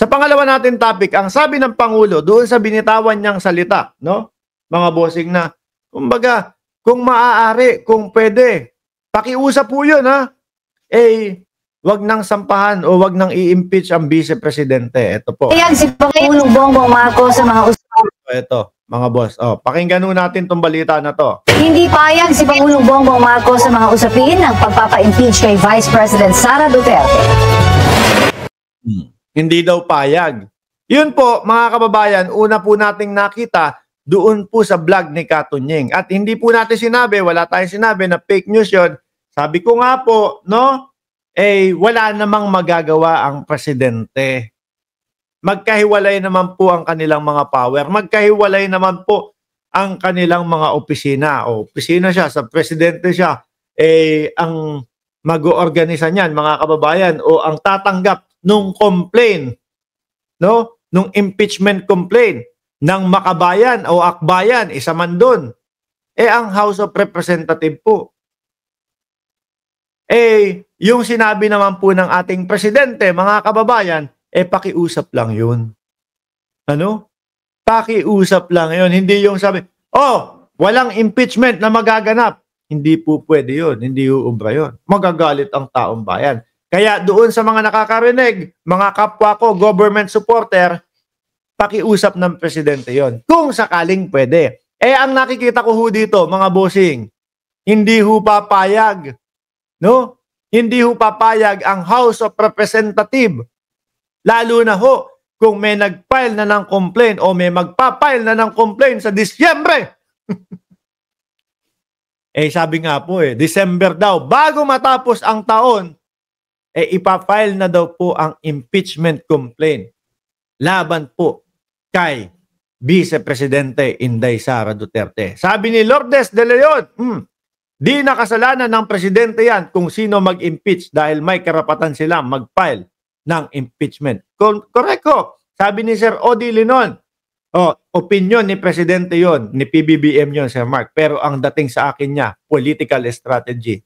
Sa pangalawa natin topic, ang sabi ng Pangulo doon sa binitawan niyang salita, no? Mga bossing na, kumbaga, kung maaari, kung pwede, pakiusap po yun, ha? Wag nang sampahan o wag nang i-impeach ang Vice Presidente. Ito po. Ayan si Pangulong Bongbong Marcos sa mga Ito, mga boss. Pakinggan nun natin tong balita na to. Hindi payag si Pangulong Bongbong Marcos sa mga usapin ng pagpapa-impeach kay Vice President Sara Duterte. Hindi daw payag. Yun po, mga kababayan, una po nating nakita doon po sa vlog ni Katunying. At hindi po natin sinabi, wala tayong sinabi na fake news yun. Sabi ko nga po, no? Wala namang magagawa ang presidente. Magkahiwalay naman po ang kanilang mga power. Magkahiwalay naman po ang kanilang mga opisina. Opisina siya, sa presidente siya. Ang mag-oorganisa niyan, mga kababayan, o ang tatanggap nung complaint, no? Nung impeachment complaint ng makabayan o akbayan, isa man doon. Ang House of Representatives po. Yung sinabi naman po ng ating presidente, mga kababayan, pakiusap lang yun. Ano? Pakiusap lang yun. Hindi yung sabi, walang impeachment na magaganap. Hindi po pwede yun. Hindi uubra yun. Magagalit ang taong bayan. Kaya doon sa mga nakakarinig, mga kapwa ko, government supporter, pakiusap ng presidente yon. Kung sakaling pwede. Ang nakikita ko ho dito, mga bossing, hindi ho papayag. No? Hindi ho papayag ang House of Representatives. Lalo na ho kung may nag-file na ng complaint o may magpa-file na ng complaint sa Disyembre. Sabi nga po December daw, bago matapos ang taon, ipa-file na daw po ang impeachment complaint laban po kay Vice Presidente Inday Sara Duterte. Sabi ni Lourdes de Leon, di nakasalanan ng presidente yan kung sino mag-impeach dahil may karapatan sila mag-file ng impeachment. Correct ko. Sabi ni Sir Odi Linon, opinion ni presidente yon, ni PBBM yon, Sir Mark. Pero ang dating sa akin niya, political strategy.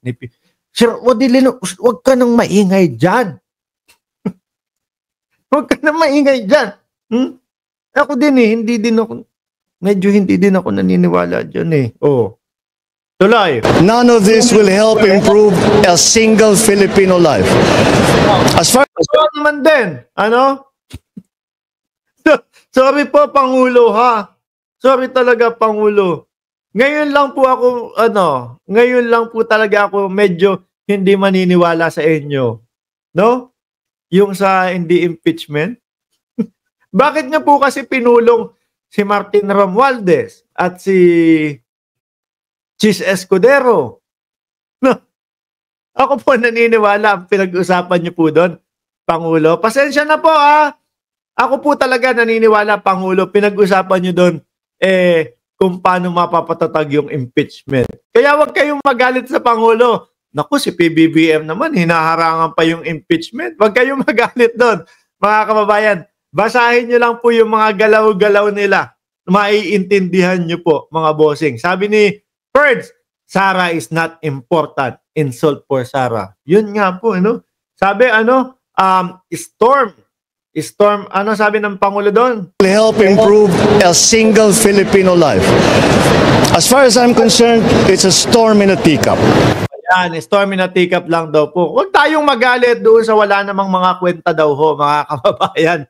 Sir Odi Linon, huwag ka nang maingay dyan. Huwag ka nang maingay dyan. Ako din hindi din ako naniniwala dyan Tuloy. None of this will help improve a single Filipino life. As far as naman din, sorry po, Pangulo, ha? Sorry talaga, Pangulo. Ngayon lang po talaga ako medyo hindi maniniwala sa inyo. No? Yung sa hindi impeachment. Bakit niya po kasi pinulong si Martin Romualdez at si Chis Escudero? No. Ako po naniniwala, pinag-usapan niyo po doon, Pangulo. Pasensya na po, Ako po talaga naniniwala, Pangulo, pinag-usapan niyo doon, kung paano mapapatatag yung impeachment. Kaya wag kayong magalit sa Pangulo. Naku, si PBBM naman, hinaharangan pa yung impeachment. Wag kayong magalit doon, mga kababayan. Basahin niyo lang po yung mga galaw-galaw nila. Maiintindihan niyo po, mga bossing. Sabi ni Ferds, Sara is not important. Insult for Sara. Yun nga po, Sabi, Storm, sabi ng Pangulo doon? will help improve a single Filipino life. As far as I'm concerned, it's a storm in a teacup. Ayan, storm in a teacup lang daw po. Huwag tayong magalit doon sa wala namang mga kwenta daw ho, mga kababayan.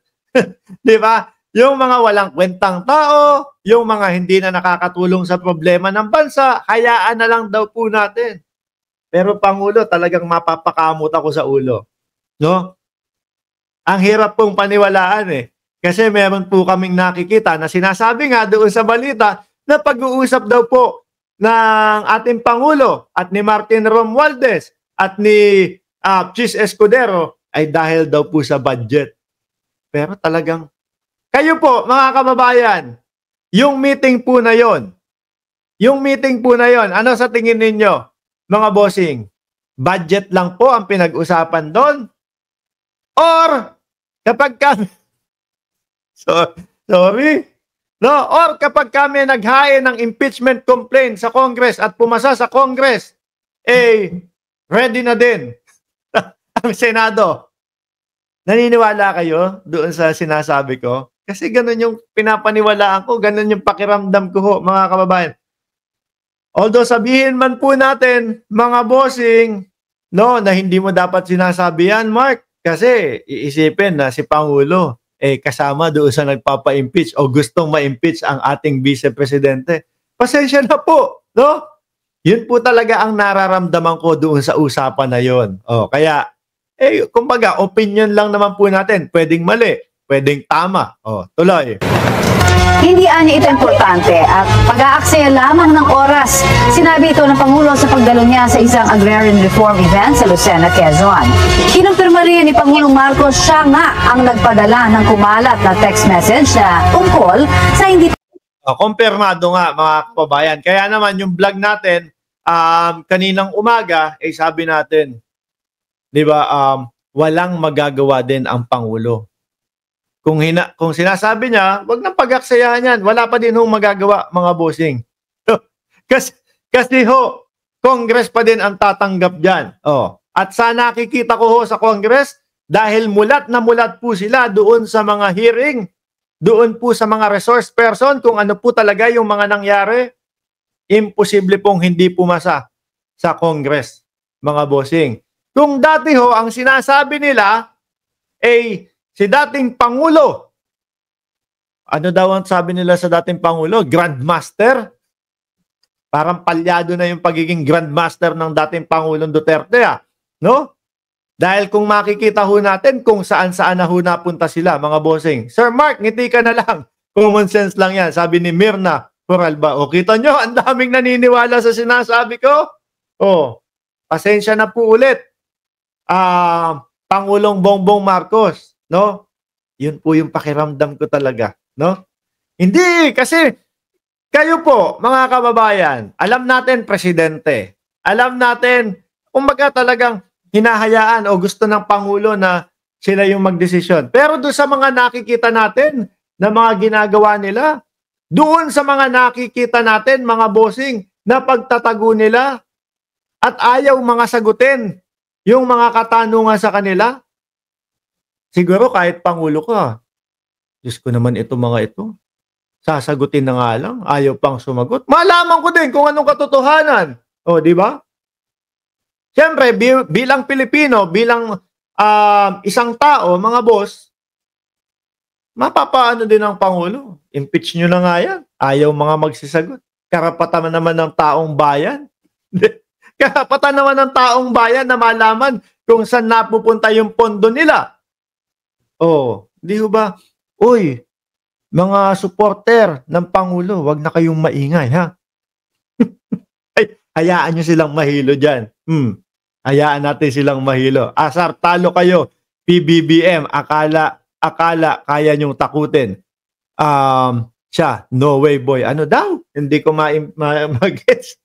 Di ba? Yung mga walang kwentang tao, yung mga hindi na nakakatulong sa problema ng bansa, hayaan na lang daw po natin. Pero Pangulo, talagang mapapakamot ako sa ulo. No? Ang hirap pong paniwalaan Kasi meron po kaming nakikita na sinasabi nga doon sa balita na pag-uusap daw po ng ating Pangulo at ni Martin Romualdez at ni Chis Escudero ay dahil daw po sa budget. Pero talagang, kayo po, mga kababayan, yung meeting po na yon, ano sa tingin ninyo, mga bossing? Budget lang po ang pinag-usapan doon? Or, kapag kami, sorry, no? Or kapag kami naghain ng impeachment complaint sa Congress at pumasa sa Congress, ready na din ang Senado. Naniniwala kayo doon sa sinasabi ko? Kasi ganun yung pinapaniwalaan ko, ganun yung pakiramdam ko ho, mga kababayan. Although sabihin man po natin, mga bossing, no, na hindi mo dapat sinasabi yan, Mark, kasi iisipin na si Pangulo kasama doon sa nagpapa-impeach o gustong ma-impeach ang ating Vice Presidente. Pasensya na po, no? Yun po talaga ang nararamdaman ko doon sa usapan na yon. Kaya kumbaga, opinion lang naman po natin. Pwedeng mali, pwedeng tama. Tuloy. Hindi ani ito importante at pag-aaksaya lamang ng oras. Sinabi ito ng Pangulo sa pagdalo niya sa isang agrarian reform event sa Lucena, Quezon. Kinumpirma rin ni Pangulong Marcos siya nga ang nagpadala ng kumalat na text message na tungkol sa hindi Kumpirmado nga mga kababayan. Kaya naman yung vlog natin kaninang umaga, sabi natin, di ba, walang magagawa din ang Pangulo. Kung sinasabi niya, wag nang pag-aksayahan yan. Wala pa din hong magagawa, mga bossing. kasi ho, Congress pa din ang tatanggap dyan. At sa nakikita ko ho sa Congress, dahil mulat na mulat po sila doon sa mga hearing, doon po sa mga resource person, kung ano po talaga yung mga nangyari, imposible pong hindi pumasa sa Congress, mga bossing. Kung dati ho, ang sinasabi nila, si dating Pangulo, ano daw ang sabi nila sa dating Pangulo? Grandmaster? Parang palyado na yung pagiging Grandmaster ng dating Pangulong Duterte, no? Dahil kung makikita ho natin kung saan-saan na ho napunta sila, mga bossing. Sir Mark, ngiti ka na lang. Common sense lang yan, sabi ni Mirna Coralba. Kita nyo, ang daming naniniwala sa sinasabi ko. Pasensya na po ulit. Pangulong Bongbong Marcos, no? Yun po yung pakiramdam ko talaga, no? Hindi, kasi kayo po, mga kababayan, alam natin presidente. Alam natin, kumbaga talagang hinahayaan o gusto ng Pangulo na sila yung magdesisyon. Pero doon sa mga nakikita natin na mga ginagawa nila, doon sa mga nakikita natin, mga bossing, na pagtatago nila at ayaw mga sagutin yung mga katanungan sa kanila, siguro kahit Pangulo ka, Diyos ko naman ito mga ito, sasagutin na nga lang, ayaw pang sumagot. Malaman ko din kung anong katotohanan. Di ba? Siyempre, bilang Pilipino, bilang isang tao, mga boss, mapapaano din ang Pangulo. Impeach nyo na nga yan. Ayaw mga magsisagot. Karapatan naman ng taong bayan. Karapatan naman ng taong bayan na malaman kung saan napupunta yung pondo nila. Di ba? Uy, mga supporter ng Pangulo, wag na kayong maingay, ha? Hayaan nyo silang mahilo dyan. Hayaan natin silang mahilo. Asar, talo kayo. PBBM, akala kaya nyong takutin. Siya, no way boy. Ano daw? Hindi ko mag-gets.